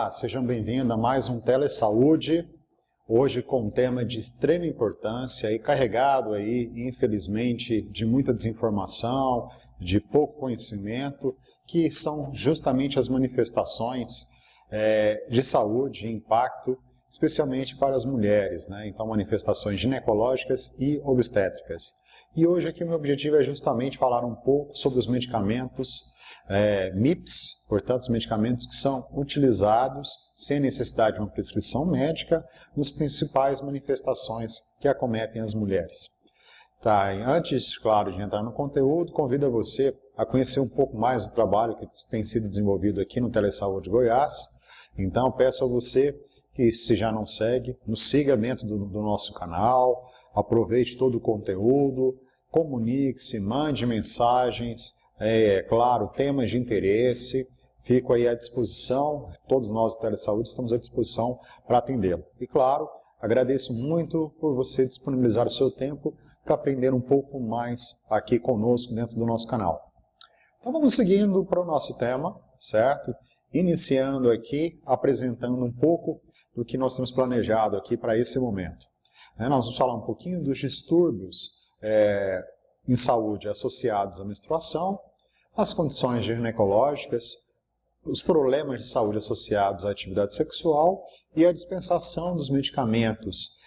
Olá, sejam bem-vindos a mais um Telesaúde, hoje com um tema de extrema importância e carregado aí, infelizmente, de muita desinformação, de pouco conhecimento, que são justamente as manifestações de saúde e impacto, especialmente para as mulheres, né? Então, manifestações ginecológicas e obstétricas. E hoje aqui o meu objetivo é justamente falar um pouco sobre os medicamentos MIPs, portanto, os medicamentos que são utilizados sem necessidade de uma prescrição médica nas principais manifestações que acometem as mulheres. Tá, antes, claro, de entrar no conteúdo, convido você a conhecer um pouco mais do trabalho que tem sido desenvolvido aqui no Telesaúde Goiás. Então, peço a você que, se já não segue, nos siga dentro do nosso canal, aproveite todo o conteúdo, comunique-se, mande mensagens, claro, temas de interesse, fico aí à disposição, todos nós do Telesaúde estamos à disposição para atendê-lo. E claro, agradeço muito por você disponibilizar o seu tempo para aprender um pouco mais aqui conosco dentro do nosso canal. Então vamos seguindo para o nosso tema, certo? Iniciando aqui, apresentando um pouco do que nós temos planejado aqui para esse momento. Nós vamos falar um pouquinho dos distúrbios em saúde associados à menstruação, as condições ginecológicas, os problemas de saúde associados à atividade sexual e a dispensação dos medicamentos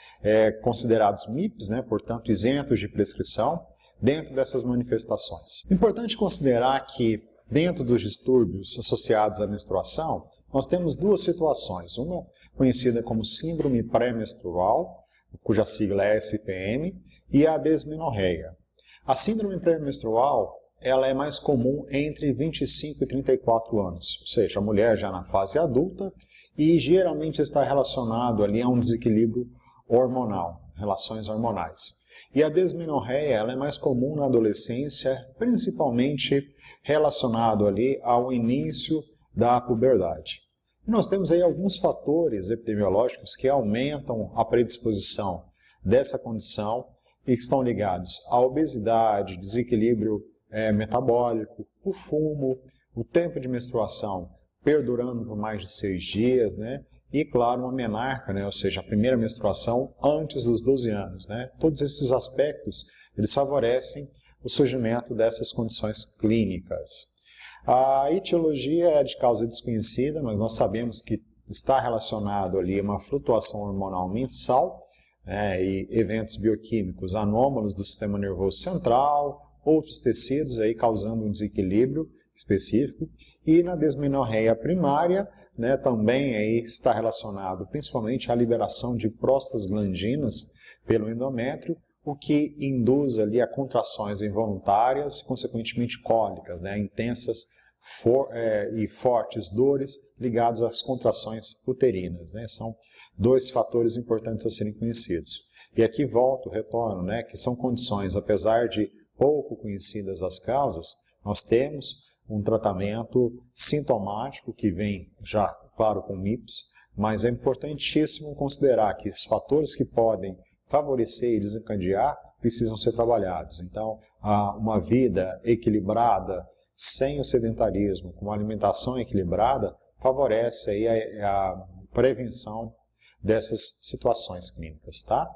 considerados MIPs, né, portanto isentos de prescrição, dentro dessas manifestações. Importante considerar que dentro dos distúrbios associados à menstruação, nós temos duas situações, uma conhecida como síndrome pré-menstrual, cuja sigla é SPM, e a desmenorreia. A síndrome pré-menstrual ela é mais comum entre 25 e 34 anos, ou seja, a mulher já na fase adulta e geralmente está relacionado ali a um desequilíbrio hormonal, relações hormonais. E a desmenorreia ela é mais comum na adolescência, principalmente relacionado ali ao início da puberdade. E nós temos aí alguns fatores epidemiológicos que aumentam a predisposição dessa condição e que estão ligados à obesidade, desequilíbrio metabólico, o fumo, o tempo de menstruação perdurando por mais de 6 dias, né? E, claro, uma menarca, né? Ou seja, a primeira menstruação antes dos 12 anos. Né? Todos esses aspectos eles favorecem o surgimento dessas condições clínicas. A etiologia é de causa desconhecida, mas nós sabemos que está relacionado ali a uma flutuação hormonal mensal, e eventos bioquímicos anômalos do sistema nervoso central, outros tecidos aí causando um desequilíbrio específico, e na desmenorreia primária, né, também aí está relacionado principalmente à liberação de prostaglandinas pelo endométrio, o que induz ali a contrações involuntárias e consequentemente cólicas, né, intensas e fortes dores ligadas às contrações uterinas, né, são dois fatores importantes a serem conhecidos. E aqui retorno, né, que são condições, apesar de pouco conhecidas as causas, nós temos um tratamento sintomático que vem já, claro, com MIPs, mas é importantíssimo considerar que os fatores que podem favorecer e desencadear precisam ser trabalhados. Então, uma vida equilibrada, sem o sedentarismo, com uma alimentação equilibrada, favorece aí a prevenção dessas situações clínicas, tá?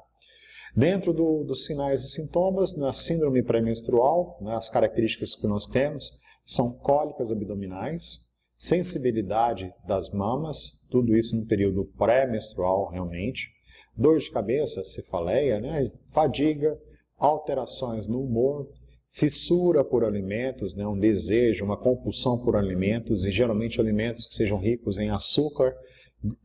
Dentro dos sinais e sintomas, na síndrome pré-menstrual, né, as características que nós temos são cólicas abdominais, sensibilidade das mamas, tudo isso no período pré-menstrual realmente, dor de cabeça, cefaleia, né, fadiga, alterações no humor, fissura por alimentos, né, um desejo, uma compulsão por alimentos, e geralmente alimentos que sejam ricos em açúcar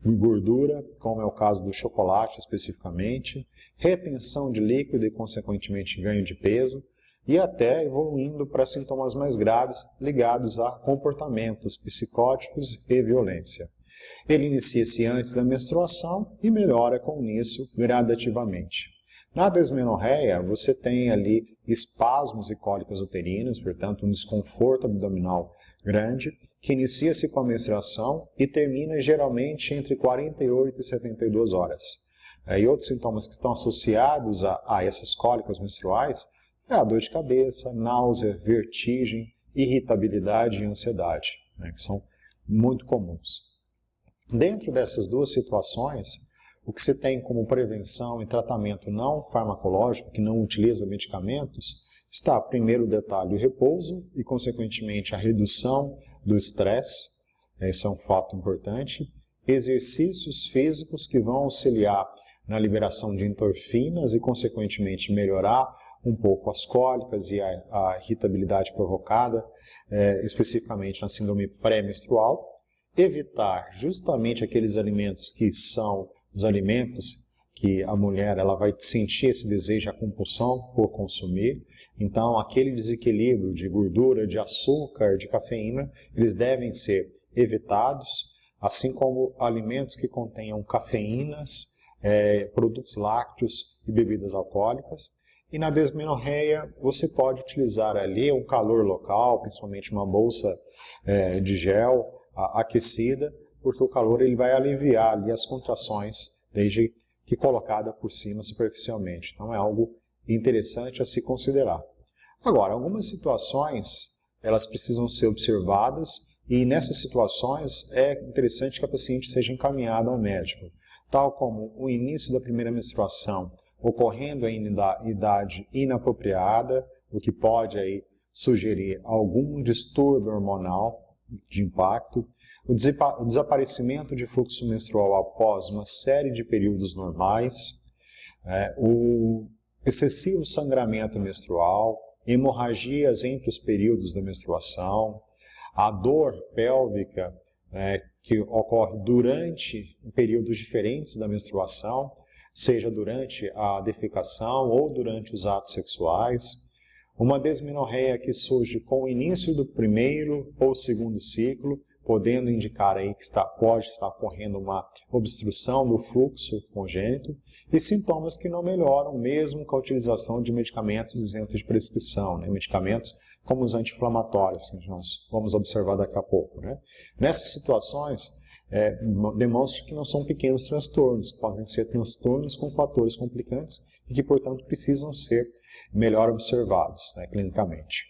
e gordura, como é o caso do chocolate especificamente, retenção de líquido e, consequentemente, ganho de peso, e até evoluindo para sintomas mais graves ligados a comportamentos psicóticos e violência. Ele inicia-se antes da menstruação e melhora com o início gradativamente. Na desmenorreia, você tem ali espasmos e cólicas uterinas, portanto, um desconforto abdominal grande, que inicia-se com a menstruação e termina geralmente entre 48 e 72 horas. E outros sintomas que estão associados a essas cólicas menstruais é a dor de cabeça, náusea, vertigem, irritabilidade e ansiedade, né, que são muito comuns. Dentro dessas duas situações, o que se tem como prevenção e tratamento não farmacológico, que não utiliza medicamentos, está primeiro o detalhe, o repouso e, consequentemente, a redução do estresse, isso é um fato importante, exercícios físicos que vão auxiliar na liberação de endorfinas e, consequentemente, melhorar um pouco as cólicas e a irritabilidade provocada, especificamente na síndrome pré-menstrual, evitar justamente aqueles alimentos que são os alimentos que a mulher ela vai sentir esse desejo, a compulsão por consumir. Então, aquele desequilíbrio de gordura, de açúcar, de cafeína, eles devem ser evitados, assim como alimentos que contenham cafeínas, produtos lácteos e bebidas alcoólicas. E na desmenorreia, você pode utilizar ali um calor local, principalmente uma bolsa de gel aquecida, porque o calor ele vai aliviar ali as contrações, desde que colocada por cima superficialmente. Então é algo interessante a se considerar. Agora, algumas situações, elas precisam ser observadas e nessas situações é interessante que a paciente seja encaminhada ao médico, tal como o início da primeira menstruação ocorrendo em idade inapropriada, o que pode aí sugerir algum distúrbio hormonal de impacto, o desaparecimento de fluxo menstrual após uma série de períodos normais, o excessivo sangramento menstrual, hemorragias entre os períodos da menstruação, a dor pélvica que ocorre durante períodos diferentes da menstruação, seja durante a defecação ou durante os atos sexuais, uma desmenorreia que surge com o início do primeiro ou segundo ciclo, podendo indicar aí que pode estar ocorrendo uma obstrução do fluxo congênito, e sintomas que não melhoram mesmo com a utilização de medicamentos isentos de prescrição, medicamentos como os anti-inflamatórios, que nós vamos observar daqui a pouco. Nessas situações, demonstra que não são pequenos transtornos, podem ser transtornos com fatores complicantes e que, portanto, precisam ser melhor observados clinicamente.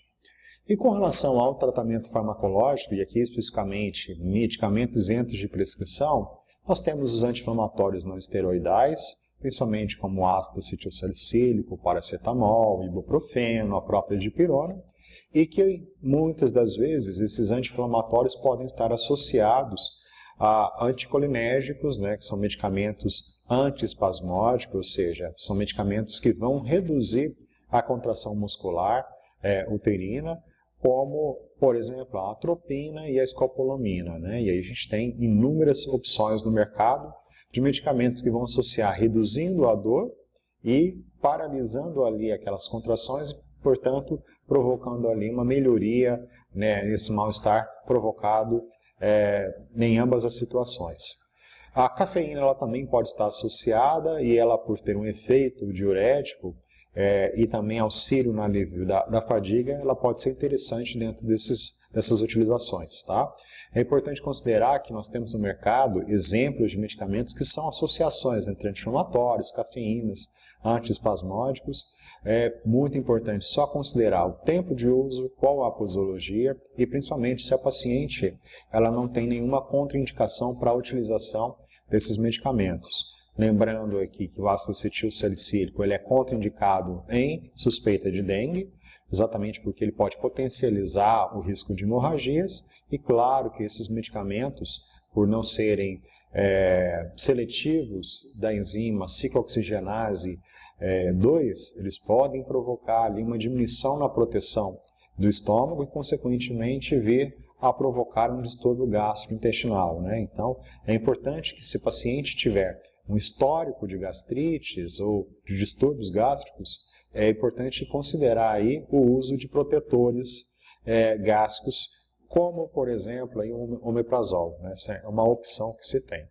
E com relação ao tratamento farmacológico, e aqui especificamente medicamentos isentos de prescrição, nós temos os anti-inflamatórios não esteroidais, principalmente como ácido acetilsalicílico, paracetamol, ibuprofeno, a própria dipirona, e que muitas das vezes esses anti-inflamatórios podem estar associados a anticolinérgicos, que são medicamentos antiespasmódicos, ou seja, são medicamentos que vão reduzir a contração muscular uterina, como, por exemplo, a atropina e a escopolamina. E aí a gente tem inúmeras opções no mercado de medicamentos que vão associar reduzindo a dor e paralisando ali aquelas contrações e, portanto, provocando ali uma melhoria nesse mal-estar provocado em ambas as situações. A cafeína ela também pode estar associada e ela, por ter um efeito diurético e também auxílio no alívio da fadiga, ela pode ser interessante dentro dessas utilizações. É importante considerar que nós temos no mercado exemplos de medicamentos que são associações entre anti-inflamatórios, cafeínas, antiespasmódicos. É muito importante só considerar o tempo de uso, qual a posologia e principalmente se a paciente ela não tem nenhuma contraindicação para a utilização desses medicamentos. Lembrando aqui que o ácido acetilsalicílico ele é contraindicado em suspeita de dengue, exatamente porque ele pode potencializar o risco de hemorragias e claro que esses medicamentos, por não serem seletivos da enzima ciclooxigenase 2, eles podem provocar ali uma diminuição na proteção do estômago e, consequentemente, vir a provocar um distúrbio gastrointestinal. Então, é importante que se o paciente tiver um histórico de gastrites ou de distúrbios gástricos, é importante considerar aí o uso de protetores gástricos, como, por exemplo, aí, o omeprazol. Essa é uma opção que se tem.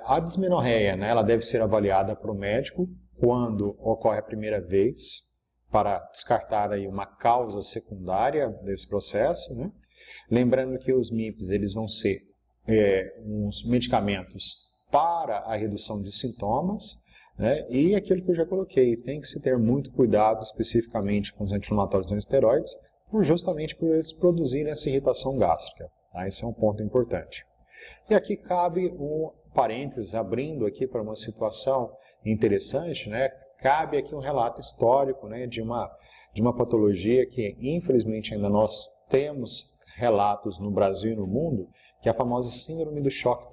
A dismenorreia, ela deve ser avaliada para o médico quando ocorre a primeira vez, para descartar aí uma causa secundária desse processo. Lembrando que os MIPs eles vão ser uns medicamentos para a redução de sintomas, e aquilo que eu já coloquei, tem que se ter muito cuidado especificamente com os anti-inflamatórios não esteroides, justamente por eles produzirem essa irritação gástrica. Esse é um ponto importante. E aqui cabe um parênteses, abrindo aqui para uma situação interessante, né? Cabe aqui um relato histórico, né, de uma patologia que, infelizmente, ainda nós temos relatos no Brasil e no mundo, que é a famosa síndrome do choque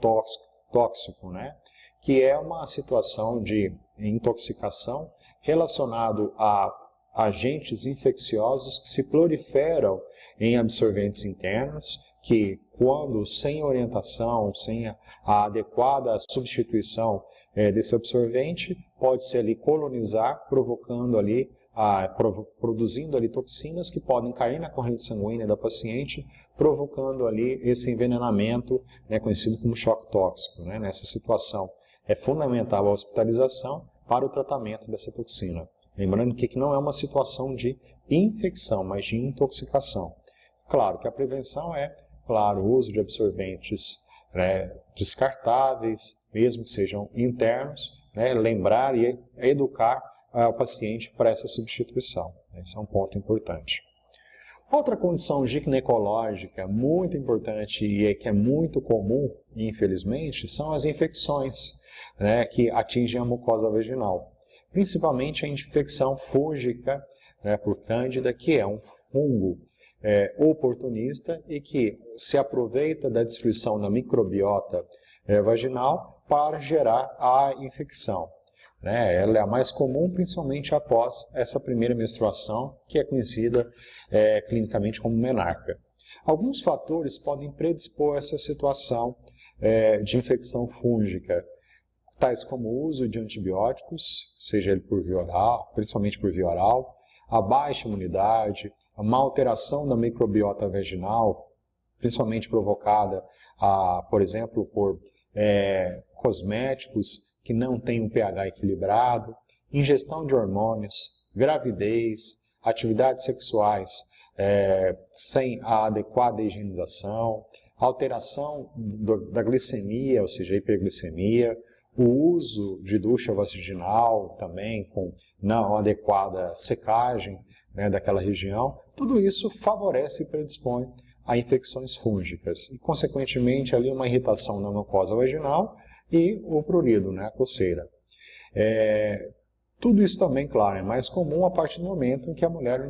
tóxico, né? Que é uma situação de intoxicação relacionado a agentes infecciosos que se proliferam em absorventes internos, que quando sem orientação, sem a adequada substituição desse absorvente, pode se ali colonizar, provocando ali, produzindo ali toxinas que podem cair na corrente sanguínea da paciente, provocando ali esse envenenamento, né, conhecido como choque tóxico, né? Nessa situação é fundamental a hospitalização para o tratamento dessa toxina. Lembrando que aqui não é uma situação de infecção, mas de intoxicação. Claro que a prevenção é, claro, o uso de absorventes, né, descartáveis, mesmo que sejam internos, né, lembrar e educar o paciente para essa substituição. Esse é um ponto importante. Outra condição ginecológica muito importante e que é muito comum, infelizmente, são as infecções, né, que atingem a mucosa vaginal. Principalmente a infecção fúngica, né, por Cândida, que é um fungo oportunista e que se aproveita da destruição da microbiota vaginal para gerar a infecção. Né? Ela é a mais comum, principalmente após essa primeira menstruação, que é conhecida clinicamente como menarca. Alguns fatores podem predispor essa situação de infecção fúngica, tais como o uso de antibióticos, seja ele por via oral, principalmente por via oral, a baixa imunidade, a má alteração da microbiota vaginal, principalmente provocada, por exemplo, por cosméticos que não têm um pH equilibrado, ingestão de hormônios, gravidez, atividades sexuais sem a adequada higienização, alteração da glicemia, ou seja, hiperglicemia, o uso de ducha vaginal também com não adequada secagem, né, daquela região, tudo isso favorece e predispõe a infecções fúngicas e, consequentemente, ali uma irritação na mucosa vaginal e o prurido, né, a coceira. Tudo isso também, claro, é mais comum a partir do momento em que a mulher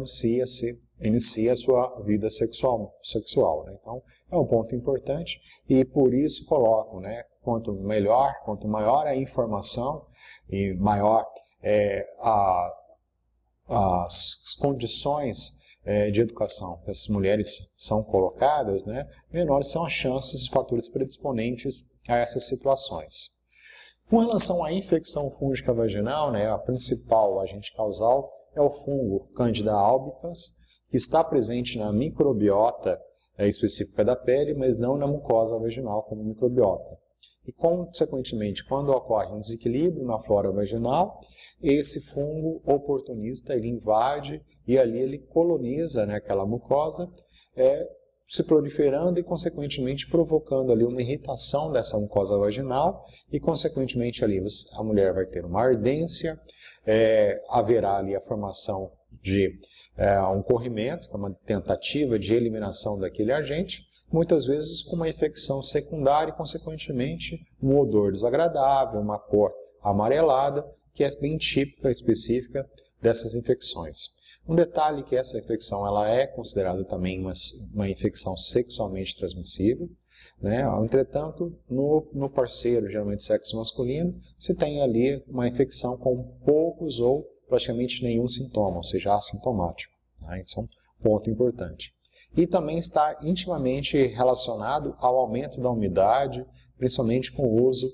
inicia a sua vida sexual, né? Então, é um ponto importante e por isso coloco, né, quanto maior a informação e maior as condições de educação que essas mulheres são colocadas, né, menores são as chances e fatores predisponentes a essas situações. Com relação à infecção fúngica vaginal, né, a principal agente causal é o fungo Candida albicans, que está presente na microbiota específica da pele, mas não na mucosa vaginal como microbiota. E, consequentemente, quando ocorre um desequilíbrio na flora vaginal, esse fungo oportunista ele invade e ali ele coloniza, né, aquela mucosa, se proliferando e, consequentemente, provocando ali uma irritação dessa mucosa vaginal e, consequentemente, ali a mulher vai ter uma ardência, haverá ali a formação de um corrimento, que é uma tentativa de eliminação daquele agente, muitas vezes com uma infecção secundária e, consequentemente, um odor desagradável, uma cor amarelada, que é bem típica, específica dessas infecções. Um detalhe que essa infecção ela é considerada também uma infecção sexualmente transmissível, né? Entretanto, no parceiro, geralmente sexo masculino, se tem ali uma infecção com poucos ou praticamente nenhum sintoma, ou seja, assintomático. Tá? Isso é um ponto importante. E também está intimamente relacionado ao aumento da umidade, principalmente com o uso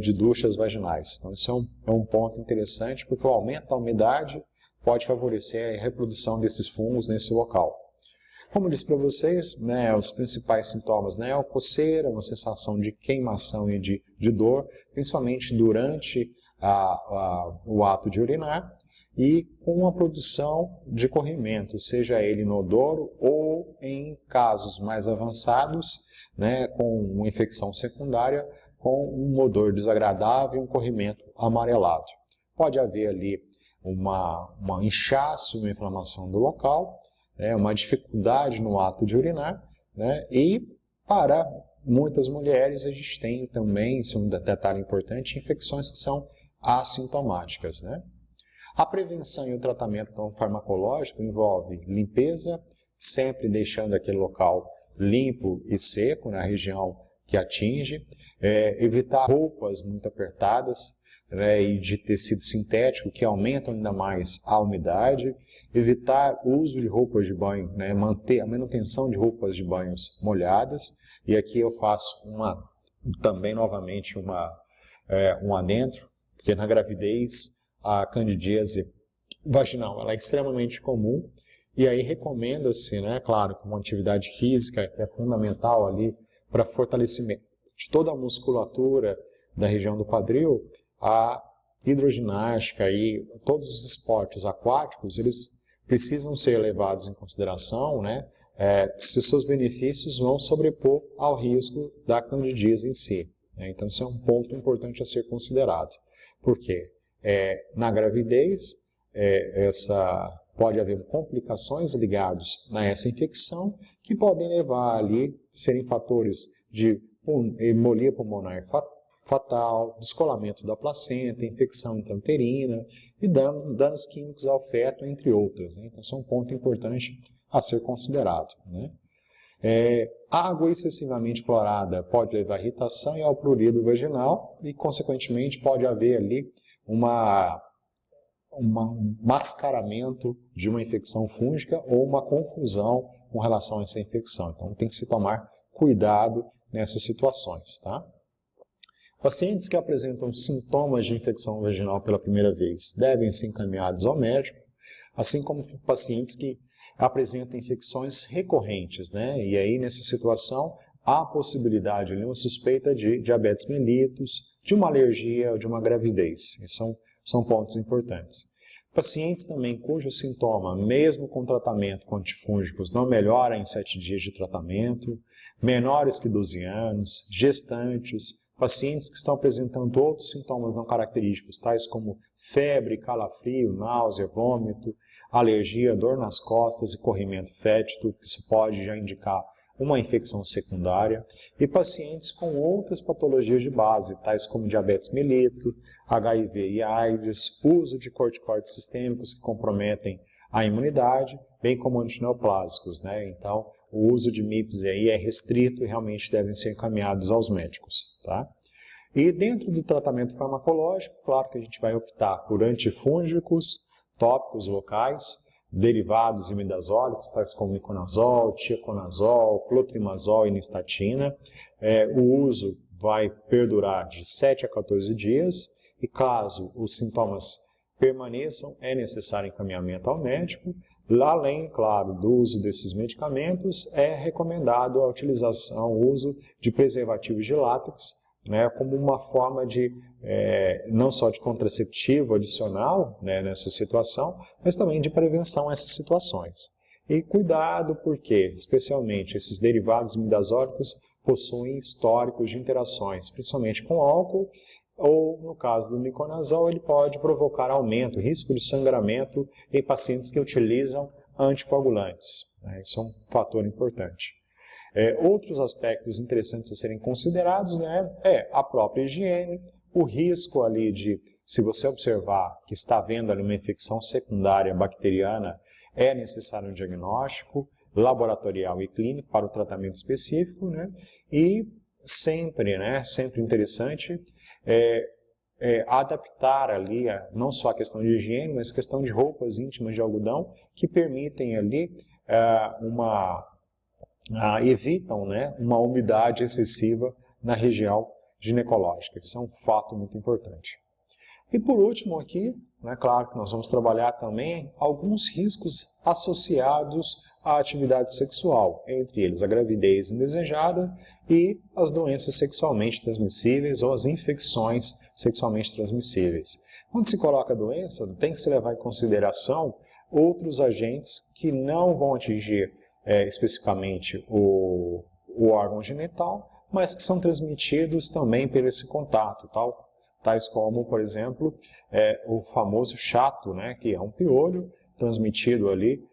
de duchas vaginais. Então, isso é um ponto interessante, porque o aumento da umidade pode favorecer a reprodução desses fungos nesse local. Como eu disse para vocês, né, os principais sintomas, né, é a coceira, uma sensação de queimação e de dor, principalmente durante o ato de urinar, e com a produção de corrimento, seja ele inodoro ou, em casos mais avançados, né, com uma infecção secundária, com um odor desagradável e um corrimento amarelado. Pode haver ali uma inchaço, uma inflamação do local, né, uma dificuldade no ato de urinar, né, e para muitas mulheres a gente tem também, isso é um detalhe importante, infecções que são assintomáticas, né? A prevenção e o tratamento farmacológico envolve limpeza, sempre deixando aquele local limpo e seco na região que atinge, evitar roupas muito apertadas, né, e de tecido sintético que aumentam ainda mais a umidade, evitar o uso de roupas de banho, né, manter a manutenção de roupas de banhos molhadas, e aqui eu faço também novamente um adentro, porque na gravidez a candidíase vaginal ela é extremamente comum, e aí recomenda-se, né, claro, com uma atividade física que é fundamental ali para fortalecimento de toda a musculatura da região do quadril, a hidroginástica e todos os esportes aquáticos, eles precisam ser levados em consideração, né, se os seus benefícios vão sobrepor ao risco da candidíase em si. Né? Então, isso é um ponto importante a ser considerado. Por quê? Na gravidez, pode haver complicações ligadas a essa infecção que podem levar ali, serem fatores de embolia pulmonar fatal, descolamento da placenta, infecção intrauterina e danos químicos ao feto, entre outras. Né? Então, isso é um ponto importante a ser considerado. Né? Água excessivamente clorada pode levar à irritação e ao prurido vaginal e, consequentemente, pode haver ali um mascaramento de uma infecção fúngica ou uma confusão com relação a essa infecção. Então, tem que se tomar cuidado nessas situações, tá? Pacientes que apresentam sintomas de infecção vaginal pela primeira vez devem ser encaminhados ao médico, assim como pacientes que apresentam infecções recorrentes, né? E aí, nessa situação, há a possibilidade, uma suspeita de diabetes mellitus, de uma alergia ou de uma gravidez. Esses são pontos importantes. Pacientes também cujo sintoma, mesmo com tratamento com antifúngicos, não melhora em 7 dias de tratamento, menores que 12 anos, gestantes, pacientes que estão apresentando outros sintomas não característicos, tais como febre, calafrio, náusea, vômito, alergia, dor nas costas e corrimento fétido, isso pode já indicar uma infecção secundária, e pacientes com outras patologias de base, tais como diabetes mellitus, HIV e AIDS, uso de corticoides sistêmicos que comprometem a imunidade, bem como antineoplásicos, né? Então, o uso de MIPs aí é restrito e realmente devem ser encaminhados aos médicos, tá? E dentro do tratamento farmacológico, claro que a gente vai optar por antifúngicos, tópicos locais, derivados imidazólicos, tais como iconazol, tiaconazol, clotrimazol e nistatina. O uso vai perdurar de 7 a 14 dias e caso os sintomas permaneçam, é necessário encaminhamento ao médico. Além, claro, do uso desses medicamentos, é recomendado a utilização, o uso de preservativos de látex, né, como uma forma de, não só de contraceptivo adicional, né, nessa situação, mas também de prevenção a essas situações. E cuidado porque, especialmente, esses derivados imidazólicos possuem históricos de interações, principalmente com álcool, ou, no caso do miconazol, ele pode provocar aumento, risco de sangramento em pacientes que utilizam anticoagulantes. Né, isso é um fator importante. Outros aspectos interessantes a serem considerados, né, a própria higiene, o risco ali de, se você observar que está havendo ali uma infecção secundária bacteriana, é necessário um diagnóstico laboratorial e clínico para o tratamento específico, né, e sempre interessante adaptar ali não só a questão de higiene, mas a questão de roupas íntimas de algodão que permitem ali evitam, né, uma umidade excessiva na região ginecológica. Isso é um fato muito importante. E por último aqui, né, claro que nós vamos trabalhar também alguns riscos associados à atividade sexual, entre eles a gravidez indesejada e as doenças sexualmente transmissíveis ou as infecções sexualmente transmissíveis. Quando se coloca a doença, tem que se levar em consideração outros agentes que não vão atingir especificamente o órgão genital, mas que são transmitidos também por esse contato, tais como, por exemplo, o famoso chato, né, que é um piolho transmitido ali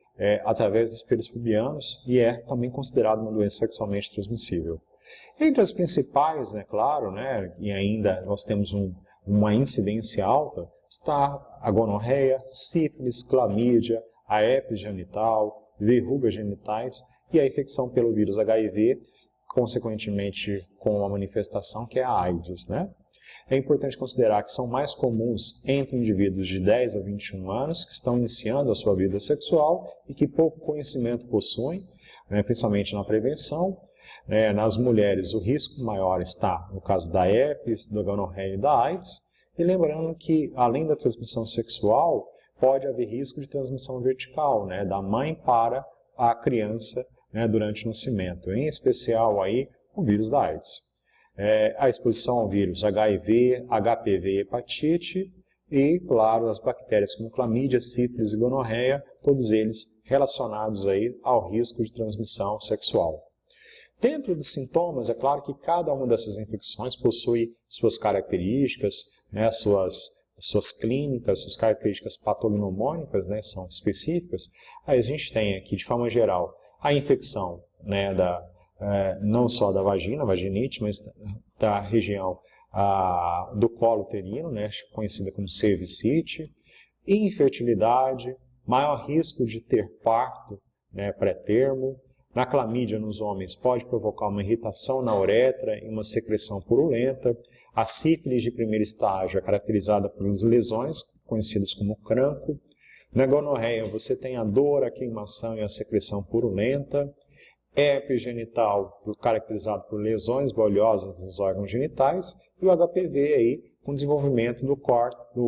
através dos pelos pubianos e é também considerado uma doença sexualmente transmissível. Entre as principais, né, claro, né, e ainda nós temos uma incidência alta, está a gonorreia, sífilis, clamídia, a herpes genital, verrugas genitais e a infecção pelo vírus HIV, consequentemente com a manifestação que é a AIDS, né? É importante considerar que são mais comuns entre indivíduos de 10 a 21 anos que estão iniciando a sua vida sexual e que pouco conhecimento possuem, né, principalmente na prevenção. Nas mulheres, o risco maior está no caso da herpes, da gonorreia e da AIDS. E lembrando que, além da transmissão sexual, pode haver risco de transmissão vertical, né, da mãe para a criança, né, durante o nascimento, em especial aí o vírus da AIDS. A exposição ao vírus HIV, HPV e hepatite e, claro, as bactérias como clamídia, sífilis e gonorreia, todos eles relacionados aí ao risco de transmissão sexual. Dentro dos sintomas, é claro que cada uma dessas infecções possui suas características, né, suas clínicas, suas características patognomônicas, né, são específicas. Aí a gente tem aqui, de forma geral, a infecção, né, não só da vagina, vaginite, mas da região do colo uterino, né, conhecida como cervicite, infertilidade, maior risco de ter parto, né, pré-termo. Na clamídia nos homens pode provocar uma irritação na uretra e uma secreção purulenta. A sífilis de primeiro estágio é caracterizada por lesões conhecidas como cranco. Na gonorreia você tem a dor, a queimação e a secreção purulenta. Herpes genital caracterizado por lesões bolhosas nos órgãos genitais. E o HPV aí com desenvolvimento do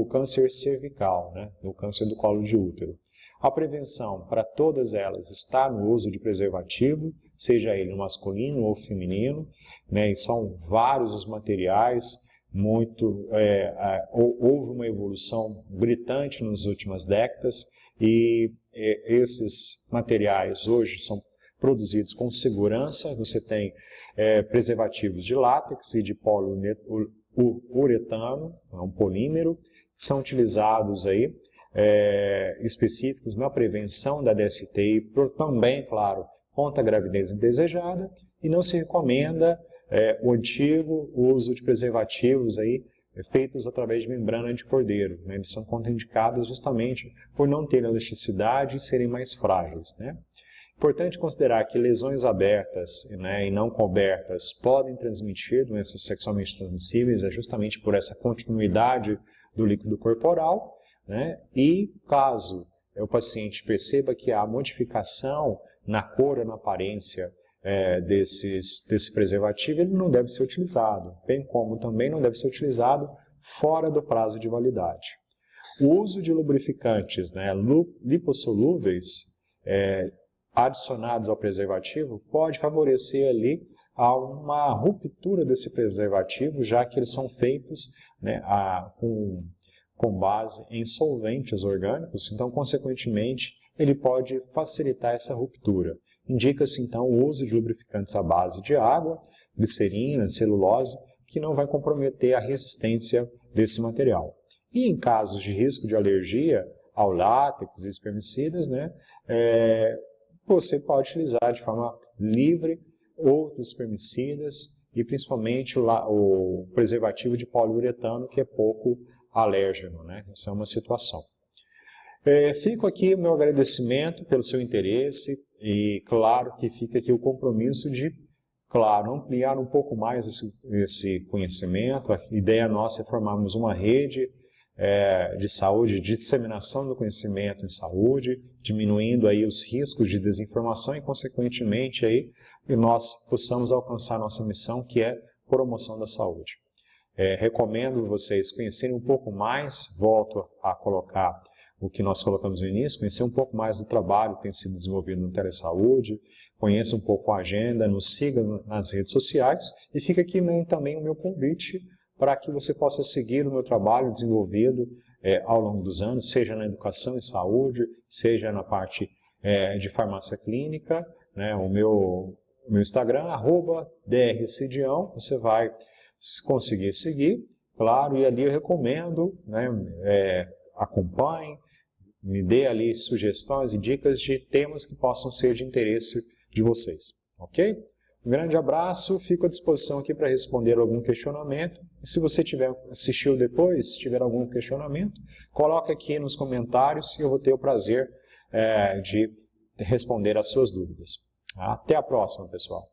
câncer cervical, né, do câncer do colo de útero. A prevenção para todas elas está no uso de preservativo, seja ele masculino ou feminino, né, e são vários os materiais, houve uma evolução gritante nas últimas décadas e esses materiais hoje são produzidos com segurança. Você tem preservativos de látex e de poliuretano, é um polímero, que são utilizados aí, específicos na prevenção da DST e também, claro, contra a gravidez indesejada, e não se recomenda o antigo uso de preservativos aí, feitos através de membrana de cordeiro, né? Eles são contraindicados justamente por não terem elasticidade e serem mais frágeis, né? Importante considerar que lesões abertas, né, e não cobertas podem transmitir doenças sexualmente transmissíveis, justamente por essa continuidade do líquido corporal, né? E caso o paciente perceba que há modificação na cor ou na aparência desse preservativo, ele não deve ser utilizado, bem como também não deve ser utilizado fora do prazo de validade. O uso de lubrificantes, né, lipossolúveis, adicionados ao preservativo, pode favorecer ali a uma ruptura desse preservativo, já que eles são feitos, né, com base em solventes orgânicos, então, consequentemente, ele pode facilitar essa ruptura. Indica-se, então, o uso de lubrificantes à base de água, glicerina, celulose, que não vai comprometer a resistência desse material. E em casos de risco de alergia ao látex e espermicidas, né, você pode utilizar de forma livre outros espermicidas e principalmente o preservativo de poliuretano, que é pouco alérgeno, né? Essa é uma situação. Fico aqui o meu agradecimento pelo seu interesse e, claro, que fica aqui o compromisso de, claro, ampliar um pouco mais esse conhecimento. A ideia nossa é formarmos uma rede de saúde, de disseminação do conhecimento em saúde, diminuindo aí os riscos de desinformação e, consequentemente, aí, que nós possamos alcançar a nossa missão, que é promoção da saúde. Recomendo vocês conhecerem um pouco mais, volto a colocar o que nós colocamos no início, conhecer um pouco mais do trabalho que tem sido desenvolvido no Telesaúde, conheça um pouco a agenda, nos siga nas redes sociais e fica aqui também o meu convite para que você possa seguir o meu trabalho desenvolvido ao longo dos anos, seja na educação e saúde, seja na parte de farmácia clínica, né? O meu Instagram, @drcidião, você vai conseguir seguir, claro, e ali eu recomendo, né, acompanhe, me dê ali sugestões e dicas de temas que possam ser de interesse de vocês, ok? Um grande abraço, fico à disposição aqui para responder algum questionamento. E se você assistiu depois, se tiver algum questionamento, coloque aqui nos comentários e eu vou ter o prazer de responder às suas dúvidas. Até a próxima, pessoal.